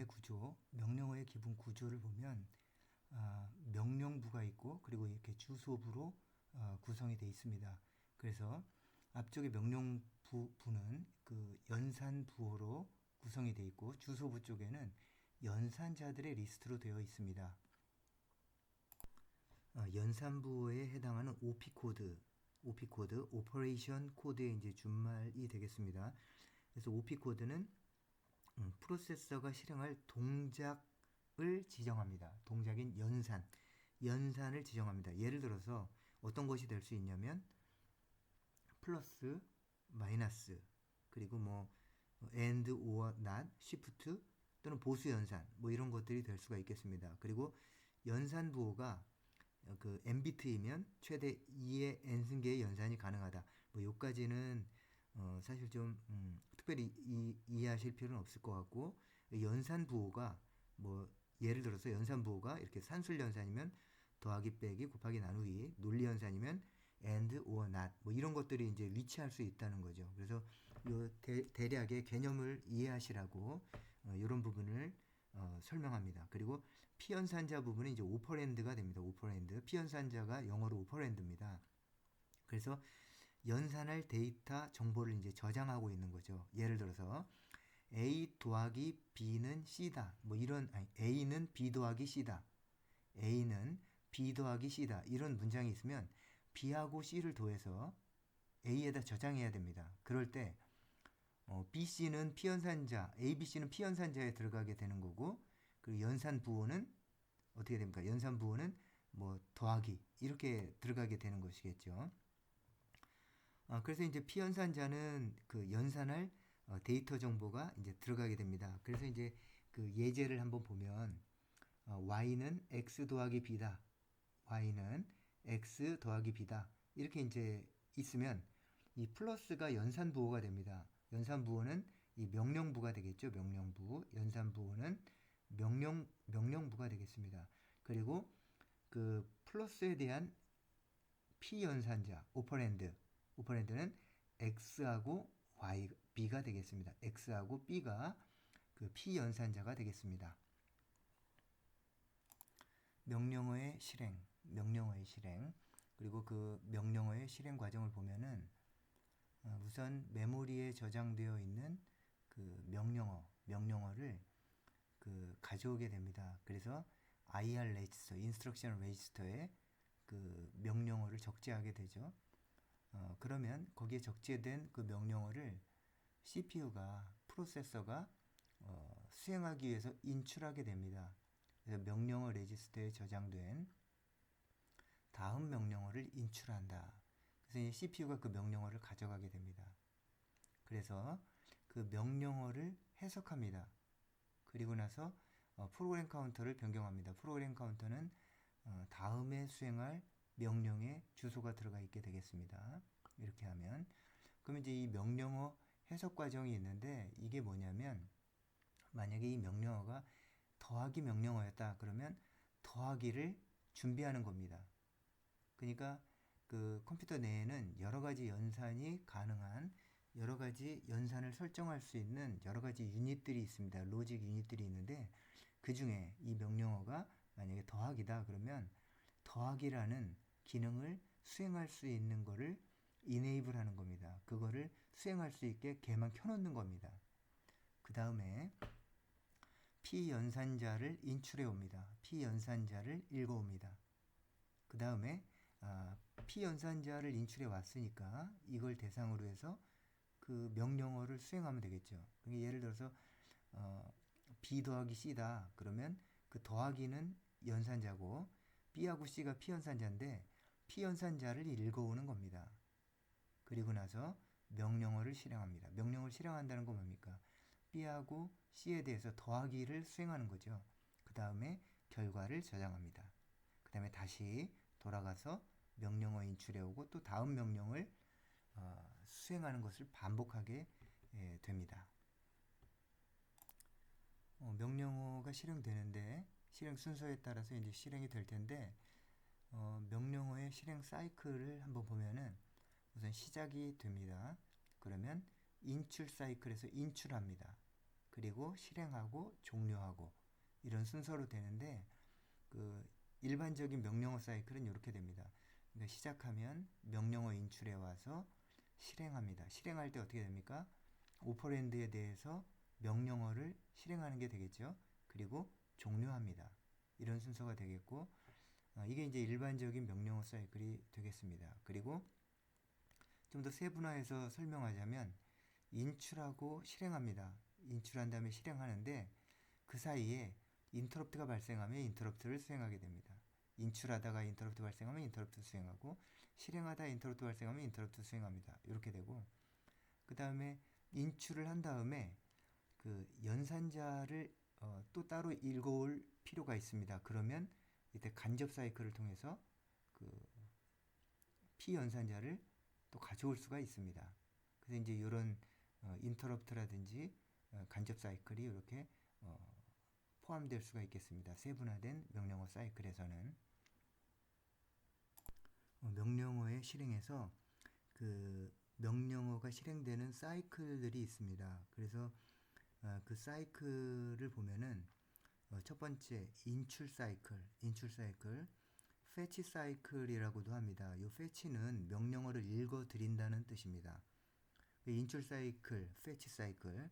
명령어의 구조, 명령어의 기본 구조를 보면 명령부가 있고 그리고 이렇게 주소부로 구성이 되어 있습니다. 그래서 앞쪽에 명령부는 그 연산부호로 구성이 되어 있고 주소부 쪽에는 연산자들의 리스트로 되어 있습니다. 연산부호에 해당하는 OP 코드, 오퍼레이션 코드의 이제 준말이 되겠습니다. 그래서 OP 코드는 프로세서가 실행할 동작을 지정합니다. 동작인 연산을 지정합니다. 예를 들어서 어떤 것이 될 수 있냐면 플러스, 마이너스, 그리고 뭐 and, or, not, shift 또는 보수 연산 뭐 이런 것들이 될 수가 있겠습니다. 그리고 연산 부호가 그 n비트이면 최대 2의 n승계의 연산이 가능하다. 뭐 요까지는 사실 좀 특별히 이해하실 필요는 없을 것 같고, 연산 부호가 뭐 예를 들어서 연산 부호가 이렇게 산술 연산이면 더하기 빼기 곱하기 나누기, 논리 연산이면 and or not 뭐 이런 것들이 이제 위치할 수 있다는 거죠. 그래서 요 대략의 개념을 이해하시라고 이런 부분을 설명합니다. 그리고 피연산자 부분은 이제 오퍼랜드가 됩니다. 오퍼랜드. 피연산자가 영어로 오퍼랜드입니다. 그래서 연산할 데이터 정보를 이제 저장하고 있는 거죠. 예를 들어서 A 더하기 B는 C다. 뭐 이런 A는 B 더하기 C다. A는 B 더하기 C다. 이런 문장이 있으면 B하고 C를 더해서 A에다 저장해야 됩니다. 그럴 때 BC는 피연산자, ABC는 피연산자에 들어가게 되는 거고, 그리고 연산 부호는 어떻게 됩니까? 연산 부호는 뭐 더하기 이렇게 들어가게 되는 것이겠죠. 그래서 이제 피연산자는 그 연산할 데이터 정보가 이제 들어가게 됩니다. 그래서 이제 그 예제를 한번 보면 y는 x 더하기 b다. y는 x 더하기 b다. 이렇게 이제 있으면 이 플러스가 연산 부호가 됩니다. 연산 부호는 이 명령부가 되겠죠. 명령부. 연산 부호는 명령부가 되겠습니다. 그리고 그 플러스에 대한 피연산자, 오퍼랜드는 x하고 y, b가 되겠습니다. x하고 b가 그 피연산자가 되겠습니다. 명령어의 실행, 그리고 그 명령어의 실행 과정을 보면은 우선 메모리에 저장되어 있는 그 명령어를 그 가져오게 됩니다. 그래서 IR 레지스터, 인스트럭션 레지스터에 그 명령어를 적재하게 되죠. 그러면 거기에 적재된 그 명령어를 CPU가, 프로세서가 수행하기 위해서 인출하게 됩니다. 그래서 명령어 레지스터에 저장된 다음 명령어를 인출한다. 그래서 CPU가 그 명령어를 가져가게 됩니다. 그래서 그 명령어를 해석합니다. 그리고 나서 프로그램 카운터를 변경합니다. 프로그램 카운터는 다음에 수행할 명령의 주소가 들어가 있게 되겠습니다. 이렇게 하면 그러면 이제 이 명령어 해석 과정이 있는데 이게 뭐냐면 만약에 이 명령어가 더하기 명령어였다 그러면 더하기를 준비하는 겁니다. 그러니까 그 컴퓨터 내에는 여러 가지 연산이 가능한 여러 가지 연산을 설정할 수 있는 여러 가지 유닛들이 있습니다. 로직 유닛들이 있는데 그 중에 이 명령어가 만약에 더하기다 그러면 더하기라는 기능을 수행할 수 있는 거를 enable 하는 겁니다. 그거를 수행할 수 있게 걔만 켜놓는 겁니다. 그 다음에 피연산자를 인출해 옵니다. 피연산자를 읽어 옵니다. 그 다음에 피연산자를 인출해 왔으니까 이걸 대상으로 해서 그 명령어를 수행하면 되겠죠. 그러니까 예를 들어서 B 더하기 C다 그러면 그 더하기는 연산자고 B하고 C가 피연산자인데 피연산자를 읽어오는 겁니다. 그리고 나서 명령어를 실행합니다. 명령어를 실행한다는 건 뭡니까? B하고 C에 대해서 더하기를 수행하는 거죠. 그 다음에 결과를 저장합니다. 그 다음에 다시 돌아가서 명령어 인출해 오고 또 다음 명령을 수행하는 것을 반복하게 됩니다. 명령어가 실행되는데 실행 순서에 따라서 이제 실행이 될 텐데 명령어의 실행 사이클을 한번 보면은 우선 시작이 됩니다. 그러면 인출 사이클에서 인출합니다. 그리고 실행하고 종료하고 이런 순서로 되는데 그 일반적인 명령어 사이클은 이렇게 됩니다. 그러니까 시작하면 명령어 인출에 와서 실행합니다. 실행할 때 어떻게 됩니까? 오퍼랜드에 대해서 명령어를 실행하는 게 되겠죠. 그리고 종료합니다. 이런 순서가 되겠고 이게 이제 일반적인 명령어 사이클이 되겠습니다. 그리고 좀 더 세분화해서 설명하자면 인출하고 실행합니다. 인출한 다음에 실행하는데 그 사이에 인터럽트가 발생하면 인터럽트를 수행하게 됩니다. 인출하다가 인터럽트 발생하면 인터럽트 수행하고 실행하다 인터럽트 발생하면 인터럽트 수행합니다. 이렇게 되고 그 다음에 인출을 한 다음에 그 연산자를 또 따로 읽어올 필요가 있습니다. 그러면 이때 간접 사이클을 통해서 그 피연산자를 또 가져올 수가 있습니다. 그래서 이제 이런 인터럽트라든지 간접 사이클이 이렇게 포함될 수가 있겠습니다. 세분화된 명령어 사이클에서는 명령어의 실행에서 그 명령어가 실행되는 사이클들이 있습니다. 그래서 그 사이클을 보면은 첫 번째 인출 사이클, 패치 사이클이라고도 합니다. 이 패치는 명령어를 읽어 드린다는 뜻입니다. 인출 사이클, 패치 사이클,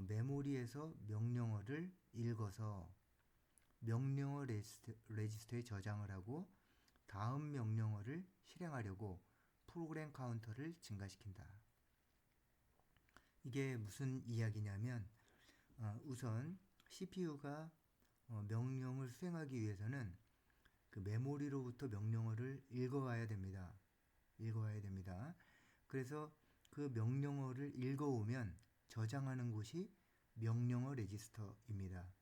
메모리에서 명령어를 읽어서 명령어 레지스터에 저장을 하고 다음 명령어를 실행하려고 프로그램 카운터를 증가시킨다. 이게 무슨 이야기냐면 우선 CPU가 명령을 수행하기 위해서는 그 메모리로부터 명령어를 읽어와야 됩니다. 그래서 그 명령어를 읽어오면 저장하는 곳이 명령어 레지스터입니다.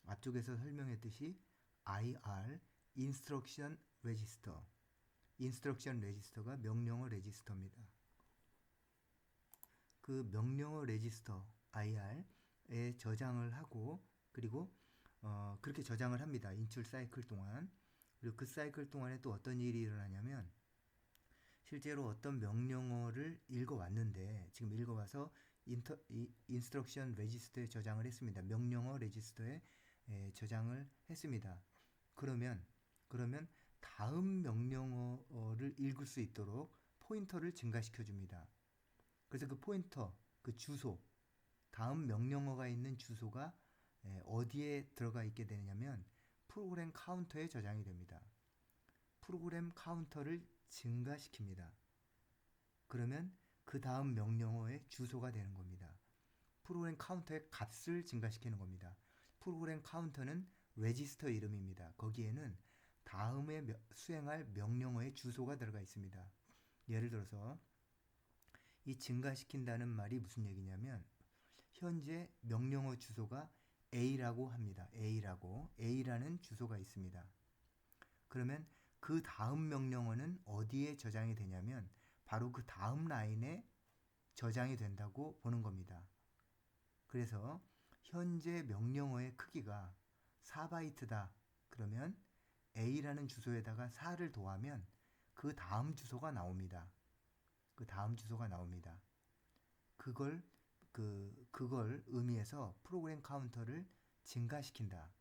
앞쪽에서 설명했듯이 IR, Instruction Register, 인스트럭션 레지스터가 명령어 레지스터입니다. 그 명령어 레지스터 IR에 저장을 하고 그리고 그렇게 저장을 합니다. 인출 사이클 동안. 그리고 그 사이클 동안에 또 어떤 일이 일어나냐면 실제로 어떤 명령어를 읽어왔는데 지금 읽어와서 인스트럭션 레지스터에 저장을 했습니다. 명령어 레지스터에 저장을 했습니다. 그러면 다음 명령어를 읽을 수 있도록 포인터를 증가시켜 줍니다. 그래서 그 포인터, 그 주소, 다음 명령어가 있는 주소가 어디에 들어가 있게 되냐면 프로그램 카운터에 저장이 됩니다. 프로그램 카운터를 증가시킵니다. 그러면 그 다음 명령어의 주소가 되는 겁니다. 프로그램 카운터의 값을 증가시키는 겁니다. 프로그램 카운터는 레지스터 이름입니다. 거기에는 다음에 수행할 명령어의 주소가 들어가 있습니다. 예를 들어서 이 증가시킨다는 말이 무슨 얘기냐면 현재 명령어 주소가 A라고 합니다. A라는 주소가 있습니다. 그러면 그 다음 명령어는 어디에 저장이 되냐면 바로 그 다음 라인에 저장이 된다고 보는 겁니다. 그래서 현재 명령어의 크기가 4바이트다. 그러면 A라는 주소에다가 4를 더하면 그 다음 주소가 나옵니다. 그걸 의미해서 프로그램 카운터를 증가시킨다.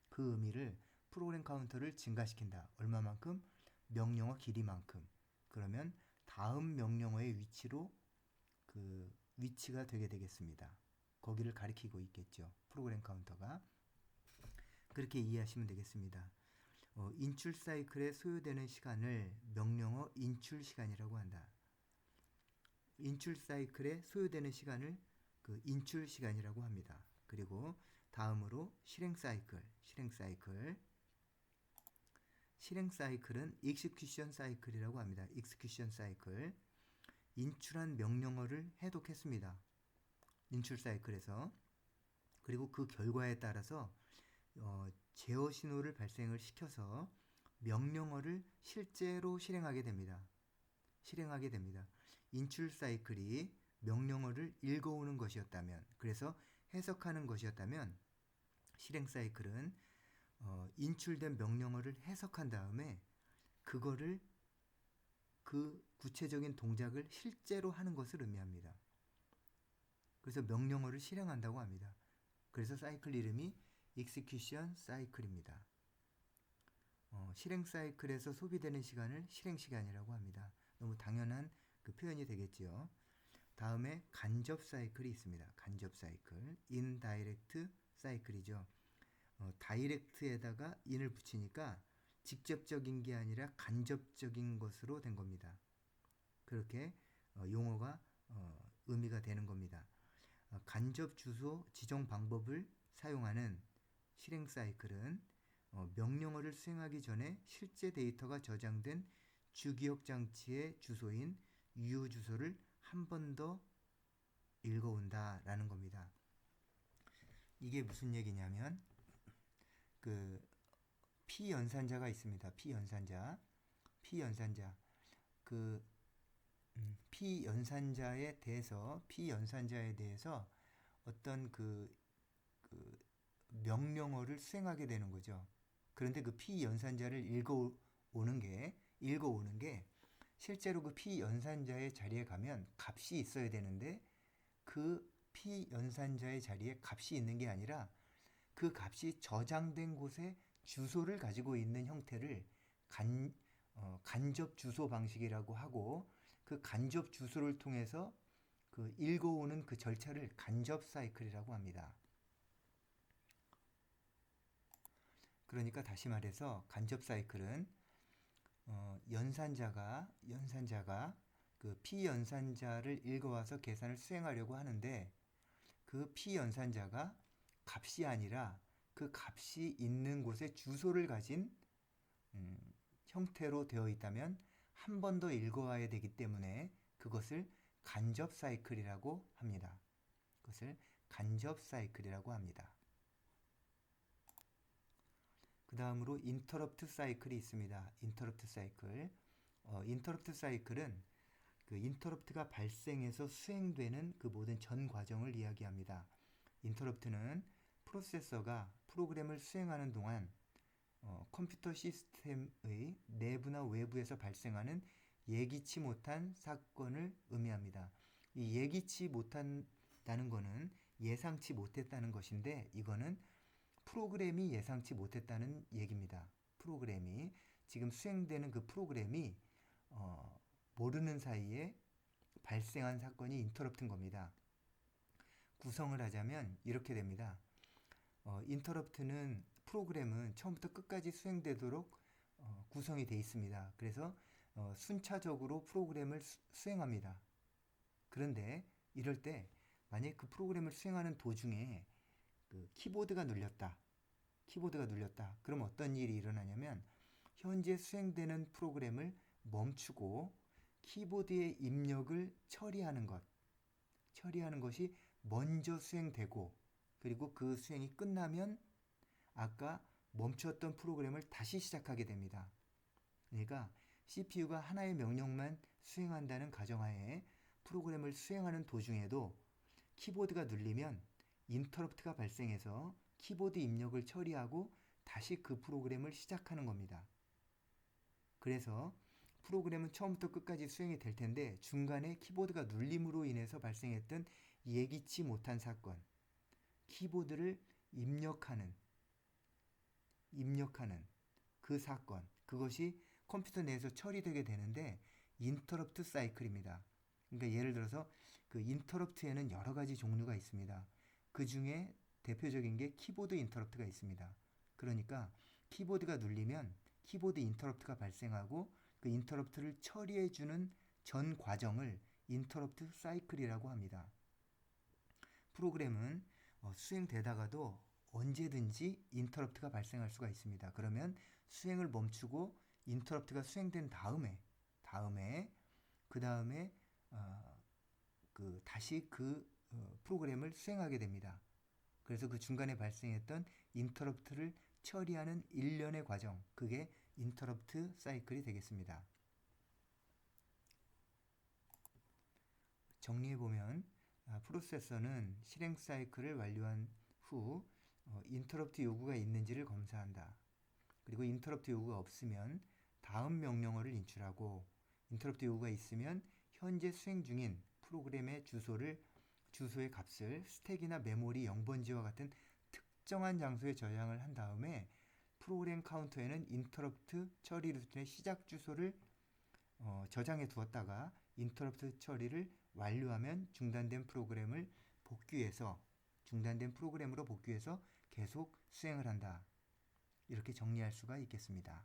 그 의미를 프로그램 카운터를 증가시킨다. 얼마만큼? 명령어 길이만큼. 그러면 다음 명령어의 위치가 되게 되겠습니다. 거기를 가리키고 있겠죠. 프로그램 카운터가. 그렇게 이해하시면 되겠습니다. 인출 사이클에 소요되는 시간을 명령어 인출 시간이라고 한다. 인출 사이클에 소요되는 시간을 그 인출 시간이라고 합니다. 그리고 다음으로 실행 사이클은 execution 사이클이라고 합니다. execution 사이클. 인출한 명령어를 해독했습니다. 인출 사이클에서. 그리고 그 결과에 따라서 제어 신호를 발생을 시켜서 명령어를 실제로 실행하게 됩니다. 인출 사이클이 명령어를 읽어오는 것이었다면, 그래서 해석하는 것이었다면 실행 사이클은 인출된 명령어를 해석한 다음에 그거를 그 구체적인 동작을 실제로 하는 것을 의미합니다. 그래서 명령어를 실행한다고 합니다. 그래서 사이클 이름이 execution cycle입니다. 실행 사이클에서 소비되는 시간을 실행 시간이라고 합니다. 너무 당연한 그 표현이 되겠지요. 다음에 간접 사이클이 있습니다. 간접 사이클, indirect 사이클이죠. 다이렉트에다가 in을 붙이니까 직접적인 게 아니라 간접적인 것으로 된 겁니다. 그렇게 용어가 의미가 되는 겁니다. 간접 주소 지정 방법을 사용하는 실행 사이클은 명령어를 수행하기 전에 실제 데이터가 저장된 주기억 장치의 주소인 유효 주소를 한 번 더 읽어온다 라는 겁니다. 이게 무슨 얘기냐면 그 피연산자가 있습니다. 피연산자 그 피연산자에 대해서 어떤 그 명령어를 수행하게 되는 거죠. 그런데 그 피연산자를 읽어오는 게 실제로 그 피연산자의 자리에 가면 값이 있어야 되는데 그 피연산자의 자리에 값이 있는 게 아니라 그 값이 저장된 곳에 주소를 가지고 있는 형태를 간접 주소 방식이라고 하고 그 간접 주소를 통해서 그 읽어오는 그 절차를 간접 사이클이라고 합니다. 그러니까 다시 말해서 간접 사이클은 연산자가 그 피연산자를 읽어와서 계산을 수행하려고 하는데 그 피연산자가 값이 아니라 그 값이 있는 곳에 주소를 가진 형태로 되어 있다면 한 번 더 읽어와야 되기 때문에 그것을 간접 사이클이라고 합니다. 그 다음으로 인터럽트 사이클이 있습니다. 인터럽트 사이클은 그 인터럽트가 발생해서 수행되는 그 모든 전 과정을 이야기합니다. 인터럽트는 프로세서가 프로그램을 수행하는 동안 컴퓨터 시스템의 내부나 외부에서 발생하는 예기치 못한 사건을 의미합니다. 이 예기치 못한다는 것은 예상치 못했다는 것인데 이거는 프로그램이 예상치 못했다는 얘기입니다. 프로그램이 지금 수행되는 그 프로그램이 모르는 사이에 발생한 사건이 인터럽트인 겁니다. 구성을 하자면 이렇게 됩니다. 인터럽트는 프로그램은 처음부터 끝까지 수행되도록 구성이 되어 있습니다. 그래서 순차적으로 프로그램을 수행합니다. 그런데 이럴 때 만약 그 프로그램을 수행하는 도중에 그 키보드가 눌렸다. 그럼 어떤 일이 일어나냐면 현재 수행되는 프로그램을 멈추고 키보드의 입력을 처리하는 것이 먼저 수행되고 그리고 그 수행이 끝나면 아까 멈췄던 프로그램을 다시 시작하게 됩니다. 그러니까 CPU가 하나의 명령만 수행한다는 가정하에 프로그램을 수행하는 도중에도 키보드가 눌리면 인터럽트가 발생해서 키보드 입력을 처리하고 다시 그 프로그램을 시작하는 겁니다. 그래서 프로그램은 처음부터 끝까지 수행이 될 텐데 중간에 키보드가 눌림으로 인해서 발생했던 예기치 못한 사건, 키보드를 입력하는 그 사건, 그것이 컴퓨터 내에서 처리되게 되는데 인터럽트 사이클입니다. 그러니까 예를 들어서 그 인터럽트에는 여러 가지 종류가 있습니다. 그 중에 대표적인 게 키보드 인터럽트가 있습니다. 그러니까 키보드가 눌리면 키보드 인터럽트가 발생하고 그 인터럽트를 처리해주는 전 과정을 인터럽트 사이클이라고 합니다. 프로그램은 수행되다가도 언제든지 인터럽트가 발생할 수가 있습니다. 그러면 수행을 멈추고 인터럽트가 수행된 다음에 다시 그 프로그램을 수행하게 됩니다. 그래서 그 중간에 발생했던 인터럽트를 처리하는 일련의 과정, 그게 인터럽트 사이클이 되겠습니다. 정리해보면 프로세서는 실행 사이클을 완료한 후 인터럽트 요구가 있는지를 검사한다. 그리고 인터럽트 요구가 없으면 다음 명령어를 인출하고 인터럽트 요구가 있으면 현재 수행 중인 프로그램의 주소를 주소의 값을 스택이나 메모리 0번지와 같은 특정한 장소에 저장을 한 다음에 프로그램 카운터에는 인터럽트 처리 루틴의 시작 주소를 저장해 두었다가 인터럽트 처리를 완료하면 중단된 프로그램으로 복귀해서 계속 수행을 한다. 이렇게 정리할 수가 있겠습니다.